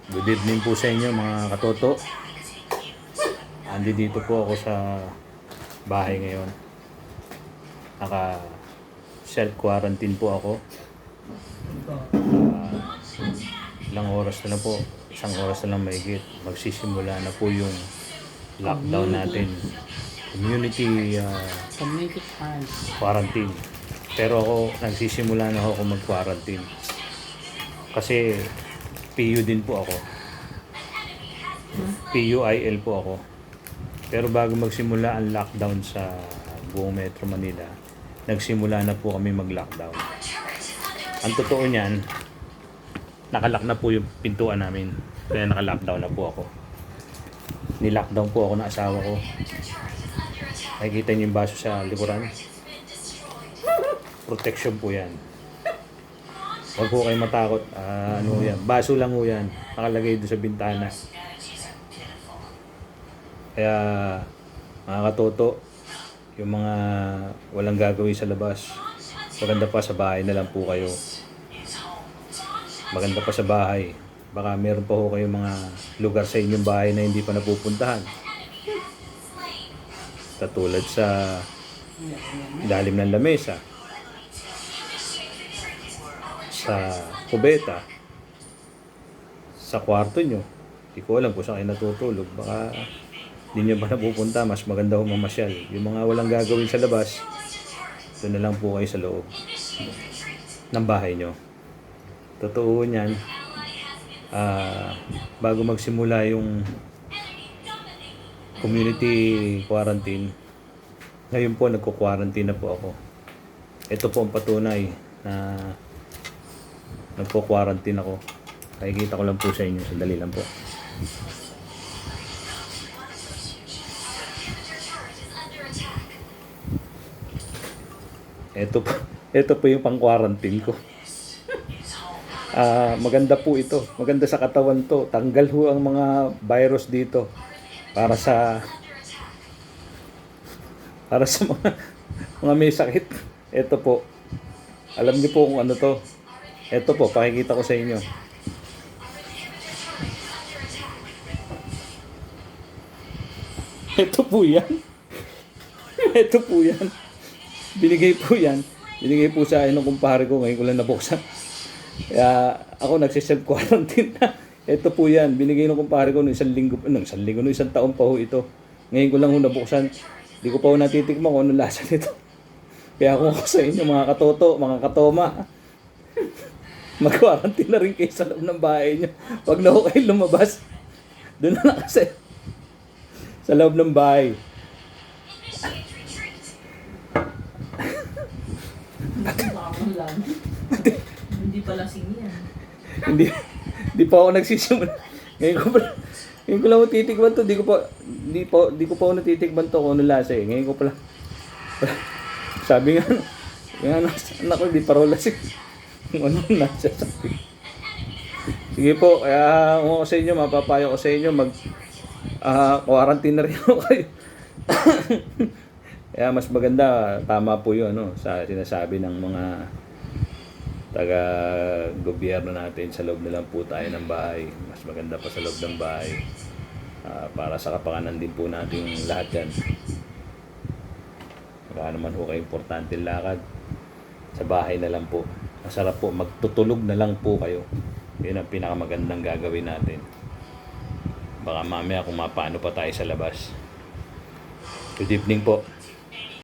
Good evening po sa inyo mga katoto. Dito po ako sa bahay ngayon. Naka self-quarantine po ako. Ilang oras na po. Isang oras na lang mahigit. Magsisimula na po yung lockdown natin. Community quarantine. Pero ako, nagsisimula na ako mag-quarantine. Kasi PU din po ako. PUIL po ako. Pero bago magsimula ang lockdown sa buong Metro Manila, nagsimula na po kami mag-lockdown. Ang totoo niyan, nakalock na po yung pintuan namin. Kaya naka-lockdown na po ako. Ni-lockdown po ako ng asawa ko. Nakikita niyo yung baso sa likuran? Protection po yan. Huwag po kayo matakot. Ano yan? Baso lang po yan. Nakalagay doon sa bintana. Kaya mga katoto, yung mga walang gagawin sa labas, maganda pa sa bahay na lang po kayo. Maganda pa sa bahay. Baka meron pa ho kayong mga lugar sa inyong bahay na hindi pa napupuntahan. Katulad sa ilalim ng lamesa, sa kubeta, sa kwarto nyo. Hindi ko alam kung saan kayo natutulog. Baka hindi nyo ba napupunta, mas maganda ho mamasyal. Yung mga walang gagawin sa labas, doon na lang po kayo sa loob ng bahay nyo. Totoo niyan, bago magsimula yung community quarantine, ngayon po nagko-quarantine na po ako. Ito po ang patunay na nagko-quarantine ako. Nakikita ko lang po sa inyo, sandali lang po. Ito po yung pang-quarantine ko. Maganda po ito. Maganda sa katawan to. Tanggal ho ang mga virus dito para sa mga may sakit. Ito po. Alam niyo po kung ano to. Ito po, pakikita ko sa inyo. Ito po yan. Ito po yan. Binigay po yan. Binigay po sa akin ng kumpare ko. Ngayon ko lang nabuksan. Kaya ako nagsiself-quarantine na. Ito po yan. Binigay ng kumpare ko noong isang taon pa ho ito. Ngayon ko lang ho nabuksan. Hindi ko pa ho natitikman kung anong lasa nito. Kaya kung ako sa inyo, mga katoto, mga katoma, mag-quarantine na rin kayo sa loob ng bahay nyo. Huwag na ho kayo lumabas. Doon na kasi sa loob ng bahay. Hindi pala yan. Hindi pa ako nagsisimula. Ngayon ko lang ako titikman to. Di ko pa ako natitikman to kung ano lasa eh. Ngayon ko pala. Sabi nga, yung anak ko, di pa raw lasing. Kung ano nasa sabi. Sige po, kaya kung ako sa inyo, mapapayo ko sa inyo, quarantine na rin ako kayo. Kaya mas maganda, tama po yun, sa sinasabi ng mga taga-gobyerno natin, sa loob na lang po tayo ng bahay. Mas maganda pa sa loob ng bahay. Para sa kapakanan din po natin lahat yan. Baka naman ho kayo importante lakad. Sa bahay na lang po. Masarap po, magtutulog na lang po kayo. Yun ang pinakamagandang gagawin natin. Baka mamaya kung mapano pa tayo sa labas. Good evening po.